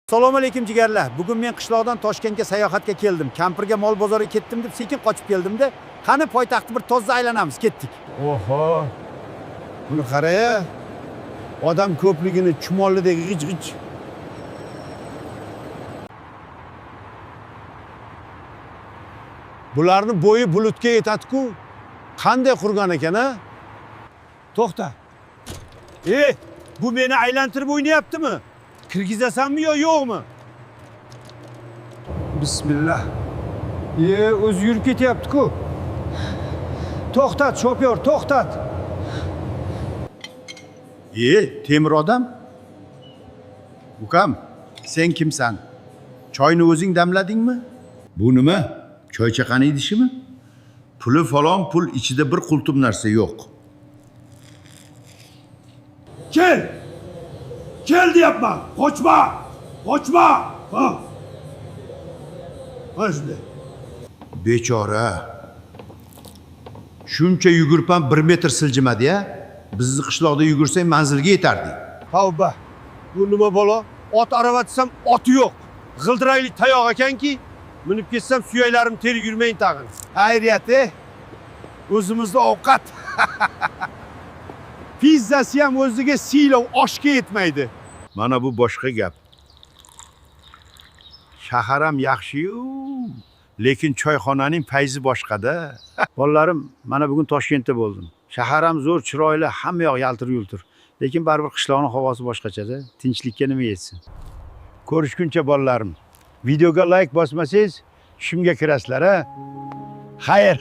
Assalomu alaykum jigarlar. Bugun men qishloqdan Toshkentga sayohatga keldim. Kampirga mol bozoriga ketdim deb sekin qochib keldim-da. Qani poytaxtni bir toza aylanamiz, ketdik. Oho. Buni qara-ya. Odam ko'pligini chumollidek g'ij-g'ij. Bularni bo'yi bulutga yetadi-ku. Qanday qurgan ekan-a? To'xta. Bu meni aylantirib o'ynayaptimi? Kirgizasanmi yo yo'qmi? Bismillah. O'zi yurib ketyapti-ku. To'xtat, shofyor, to'xtat. Temir odam. Ukam, sen kimsan? Choyni o'zing damladingmi? Bu nima? Choy chaqani idishimi? Puli falon pul, ichida bir qultum narsa yo'q. Kel! Kel deyapman, qochma! Qochma! Ha shunday. Bechora. Shuncha yugurpan 1 metr siljimadi-ya. Bizni qishloqda yugursang manzilga yetardik. Tavba. Bu nima bola? Ot aravatsam oti yo'q. G'ildirayli tayoq ekanki, minib ketsam suyaklarim terib yurmayin tag'in. Xayriyat-e. O'zimizda ovqat. Pizzasi ham o'ziga siylov oshga yetmaydi. Mana bu boshqa gap. Shahar ham yaxshi-yu, lekin choyxonaning fayzi boshqa-da. Bolalarim, mana bugun Toshkentda bo'ldim. Shahar ham zo'r, chiroyli, hamma yoq yaltir-yultir. Lekin baribir qishloqning havosi boshqacha-da. Tinchlikka nima yetsin? Ko'rishguncha bolalarim. Videoga like bosmasangiz, tushimga kirasizlar-a? Xayr.